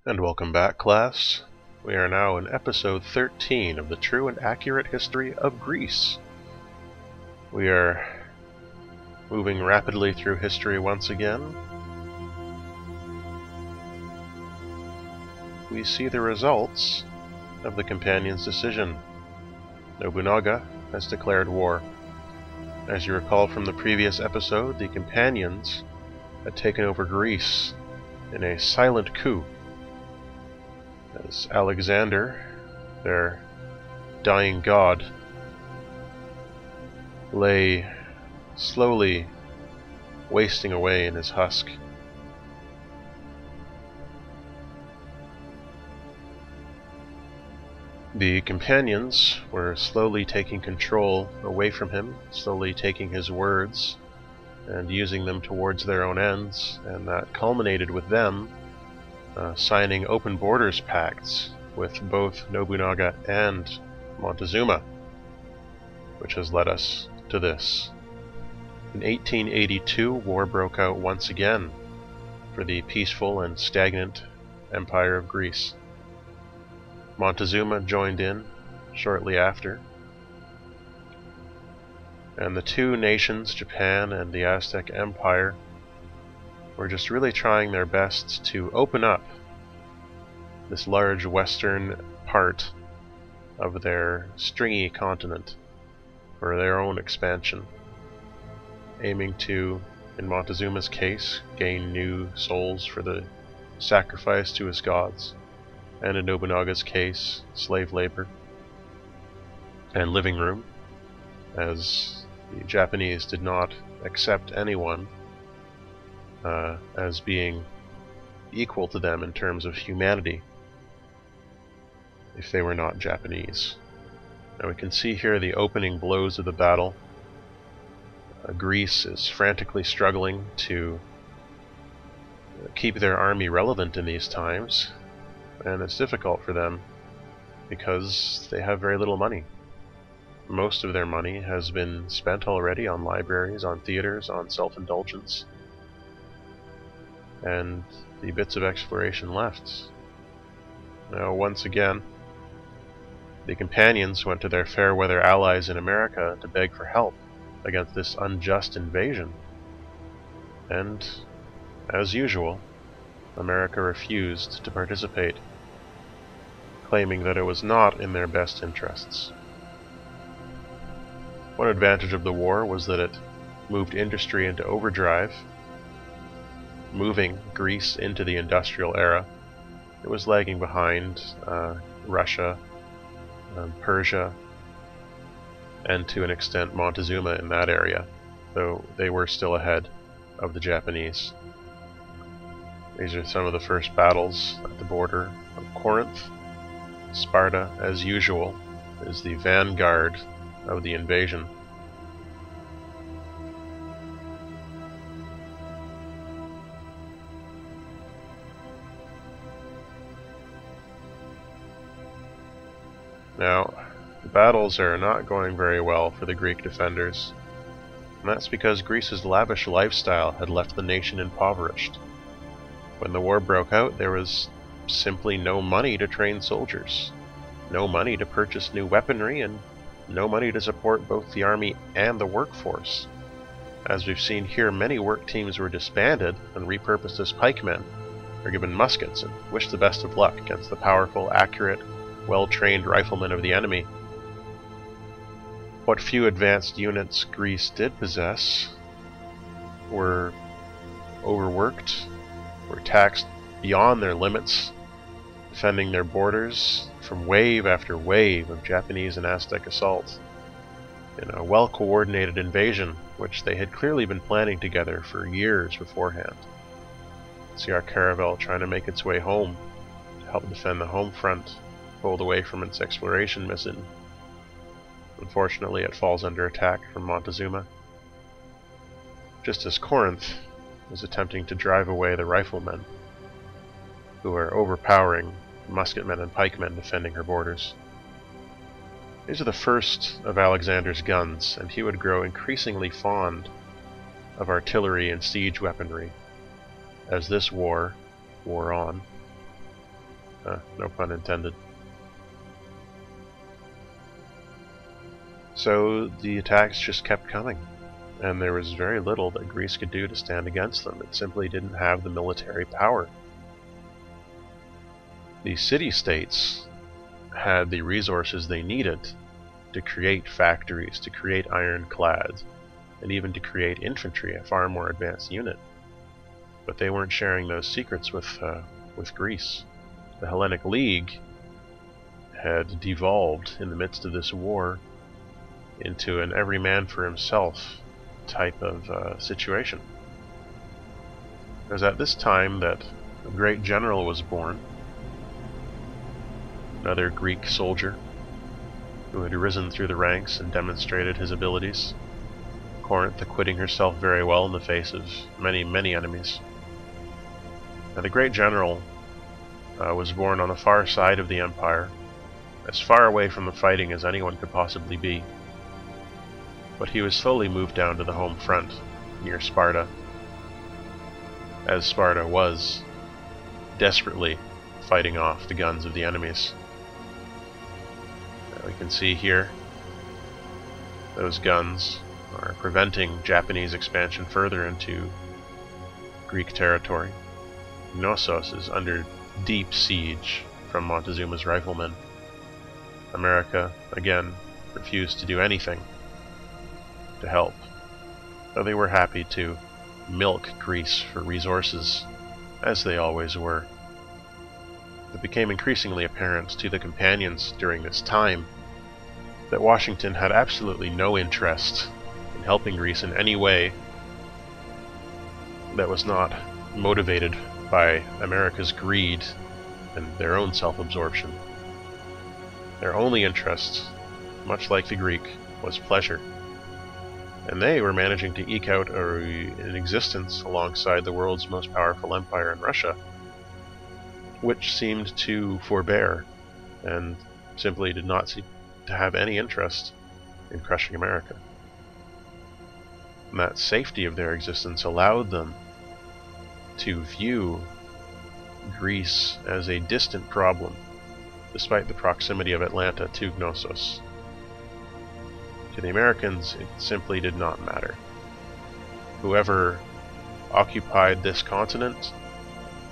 And welcome back, class. We are now in episode 13 of the True and Accurate History of Greece. We are moving rapidly through history once again. We see the results of the Companions' decision. Nobunaga has declared war. As you recall from the previous episode, the Companions had taken over Greece in a silent coup, as Alexander, their dying god, lay slowly wasting away in his husk. The Companions were slowly taking control away from him, slowly taking his words and using them towards their own ends, and that culminated with them signing open borders pacts with both Nobunaga and Montezuma, which has led us to this. In 1882, war broke out once again for the peaceful and stagnant Empire of Greece. Montezuma joined in shortly after, and the two nations, Japan and the Aztec Empire, were just really trying their best to open up this large western part of their stringy continent for their own expansion, aiming to, in Montezuma's case, gain new souls for the sacrifice to his gods, and in Nobunaga's case, slave labor and living room, as the Japanese did not accept anyone as being equal to them in terms of humanity if they were not Japanese. Now we can see here the opening blows of the battle. Greece is frantically struggling to keep their army relevant in these times, and it's difficult for them because they have very little money. Most of their money has been spent already on libraries, on theaters, on self-indulgence, and the bits of exploration left. Now, once again, the Companions went to their fair-weather allies in America to beg for help against this unjust invasion. And, as usual, America refused to participate, claiming that it was not in their best interests. One advantage of the war was that it moved industry into overdrive, moving Greece into the industrial era. It was lagging behind Russia, Persia, and to an extent Montezuma in that area, though they were still ahead of the Japanese. These are some of the first battles at the border of Corinth. Sparta, as usual, is the vanguard of the invasion. Now, the battles are not going very well for the Greek defenders, and that's because Greece's lavish lifestyle had left the nation impoverished. When the war broke out, there was simply no money to train soldiers, no money to purchase new weaponry, and no money to support both the army and the workforce. As we've seen here, many work teams were disbanded and repurposed as pikemen, or given muskets and wished the best of luck against the powerful, accurate, well-trained riflemen of the enemy. What few advanced units Greece did possess were overworked, were taxed beyond their limits, defending their borders from wave after wave of Japanese and Aztec assault in a well-coordinated invasion which they had clearly been planning together for years beforehand. See our caravel trying to make its way home to help defend the home front, pulled away from its exploration mission. Unfortunately, it falls under attack from Montezuma, just as Corinth is attempting to drive away the riflemen, who are overpowering musketmen and pikemen defending her borders. These are the first of Alexander's guns, and he would grow increasingly fond of artillery and siege weaponry as this war wore on. No pun intended. So the attacks just kept coming, and there was very little that Greece could do to stand against them. It simply didn't have the military power. The city-states had the resources they needed to create factories, to create ironclads, and even to create infantry, a far more advanced unit. But they weren't sharing those secrets with Greece. The Hellenic League had devolved in the midst of this war into an every man for himself type of situation. It was at this time that a great general was born, another Greek soldier who had risen through the ranks and demonstrated his abilities. Corinth acquitting herself very well in the face of many, many enemies. Now, the great general was born on the far side of the empire, as far away from the fighting as anyone could possibly be. But he was slowly moved down to the home front, near Sparta, as Sparta was desperately fighting off the guns of the enemies. We can see here those guns are preventing Japanese expansion further into Greek territory. Knossos is under deep siege from Montezuma's riflemen. America, again, refused to do anything to help, though they were happy to milk Greece for resources, as they always were. It became increasingly apparent to the companions during this time that Washington had absolutely no interest in helping Greece in any way that was not motivated by America's greed and their own self-absorption. Their only interest, much like the Greek, was pleasure. And they were managing to eke out an existence alongside the world's most powerful empire in Russia, which seemed to forbear and simply did not seem to have any interest in crushing America. And that safety of their existence allowed them to view Greece as a distant problem, despite the proximity of Atlanta to Knossos. To the Americans, it simply did not matter. Whoever occupied this continent,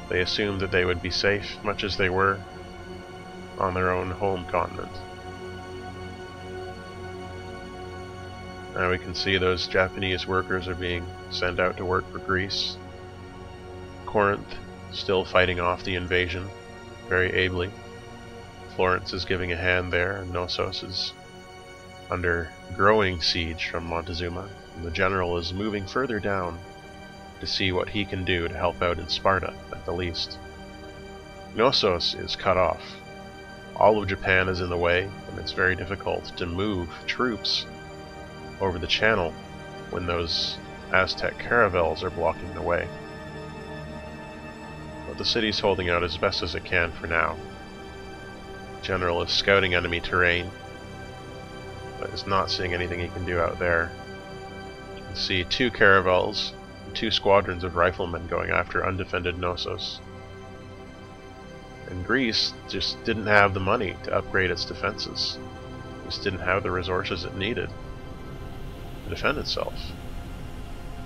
they assumed that they would be safe, much as they were on their own home continent. Now we can see those Japanese workers are being sent out to work for Greece. Corinth still fighting off the invasion very ably. Florence is giving a hand there, and Knossos is under growing siege from Montezuma, and the general is moving further down to see what he can do to help out in Sparta, at the least. Knossos is cut off. All of Japan is in the way, and it's very difficult to move troops over the channel when those Aztec caravels are blocking the way. But the city's holding out as best as it can for now. The general is scouting enemy terrain, but is not seeing anything he can do out there. You can see 2 caravels and 2 squadrons of riflemen going after undefended Knossos. And Greece just didn't have the money to upgrade its defenses. It just didn't have the resources it needed to defend itself.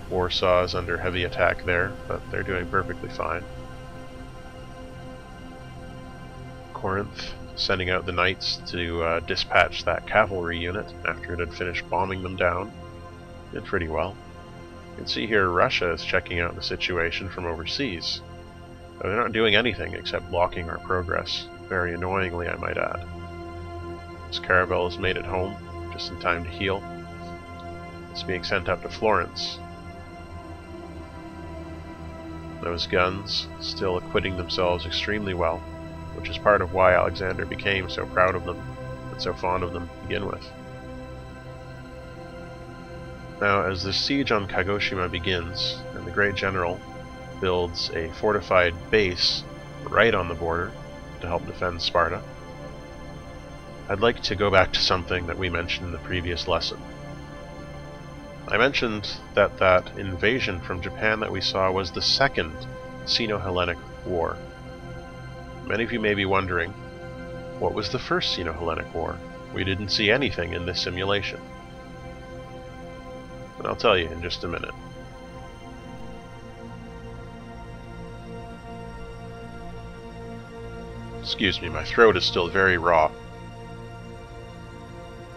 Warsaw is under heavy attack there, but they're doing perfectly fine. Corinth sending out the knights to dispatch that cavalry unit after it had finished bombing them down. Did pretty well. You can see here Russia is checking out the situation from overseas. They're not doing anything except blocking our progress, very annoyingly I might add. This caravel has made it home, just in time to heal. It's being sent up to Florence. Those guns still acquitting themselves extremely well, which is part of why Alexander became so proud of them and so fond of them to begin with. Now, as the siege on Kagoshima begins, and the great general builds a fortified base right on the border to help defend Sparta, I'd like to go back to something that we mentioned in the previous lesson. I mentioned that that invasion from Japan that we saw was the second Sino-Hellenic War. Many of you may be wondering, what was the First Sino-Hellenic War? We didn't see anything in this simulation. And I'll tell you in just a minute. Excuse me, my throat is still very raw,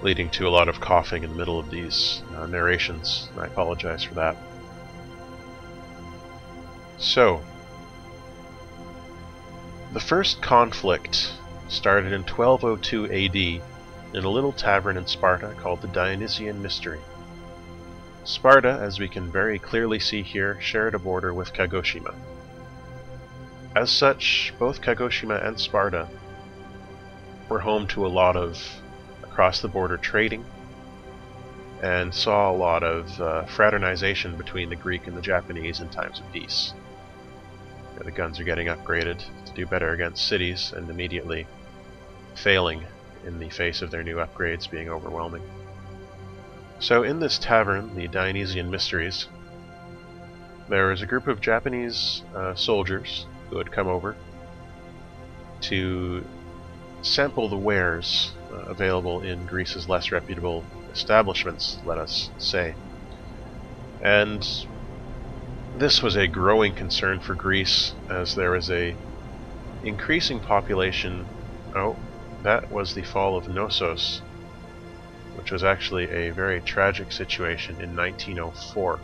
leading to a lot of coughing in the middle of these narrations. I apologize for that. So, the first conflict started in 1202 AD in a little tavern in Sparta called the Dionysian Mystery. Sparta, as we can very clearly see here, shared a border with Kagoshima. As such, both Kagoshima and Sparta were home to a lot of across-the-border trading and saw a lot of fraternization between the Greek and the Japanese in times of peace. The guns are getting upgraded to do better against cities and immediately failing in the face of their new upgrades being overwhelming. So in this tavern, the Dionysian Mysteries, there was a group of Japanese soldiers who had come over to sample the wares available in Greece's less reputable establishments, let us say. And this was a growing concern for Greece, as there was a increasing population. Oh, that was the fall of Knossos, which was actually a very tragic situation in 1904.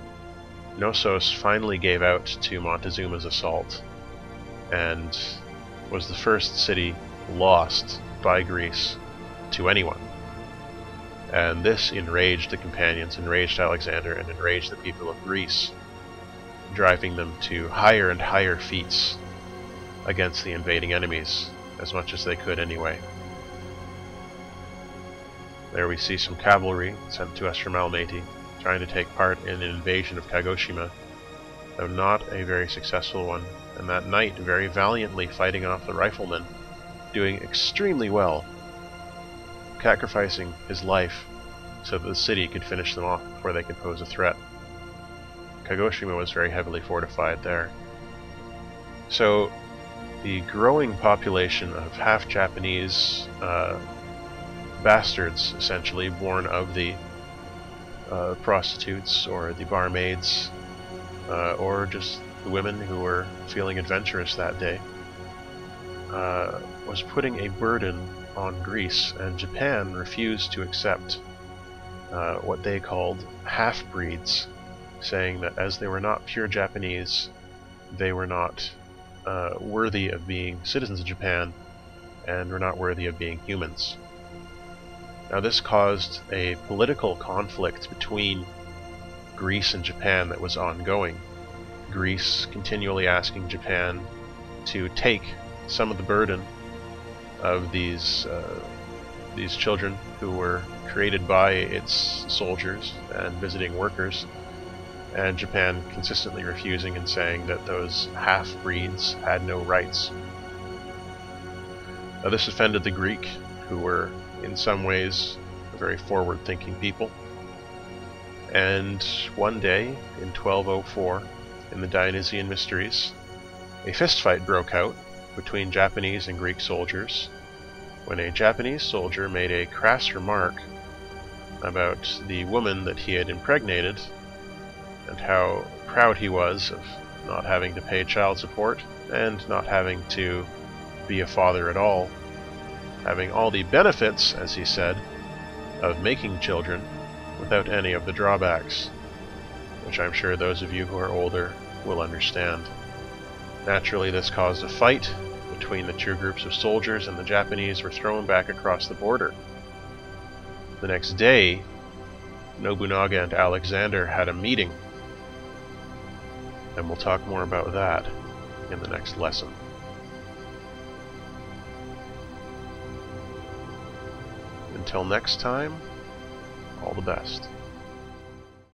Knossos finally gave out to Montezuma's assault and was the first city lost by Greece to anyone. And this enraged the companions, enraged Alexander, and enraged the people of Greece, driving them to higher and higher feats against the invading enemies, as much as they could anyway. There we see some cavalry sent to us from Almaty, trying to take part in an invasion of Kagoshima, though not a very successful one, and that knight very valiantly fighting off the riflemen, doing extremely well, sacrificing his life so that the city could finish them off before they could pose a threat. Kagoshima was very heavily fortified there. So the growing population of half-Japanese bastards, essentially, born of the prostitutes or the barmaids, or just the women who were feeling adventurous that day, was putting a burden on Greece, and Japan refused to accept what they called half-breeds, saying that as they were not pure Japanese, they were not worthy of being citizens of Japan, and were not worthy of being humans. Now this caused a political conflict between Greece and Japan that was ongoing. Greece continually asking Japan to take some of the burden of these children who were created by its soldiers and visiting workers, and Japan consistently refusing and saying that those half-breeds had no rights. Now this offended the Greek, who were in some ways a very forward-thinking people, and one day in 1204, in the Dionysian Mysteries, a fistfight broke out between Japanese and Greek soldiers, when a Japanese soldier made a crass remark about the woman that he had impregnated, and how proud he was of not having to pay child support, and not having to be a father at all, having all the benefits, as he said, of making children without any of the drawbacks, which I'm sure those of you who are older will understand. Naturally, this caused a fight between the two groups of soldiers, and the Japanese were thrown back across the border. The next day, Nobunaga and Alexander had a meeting, and we'll talk more about that in the next lesson. Until next time, all the best.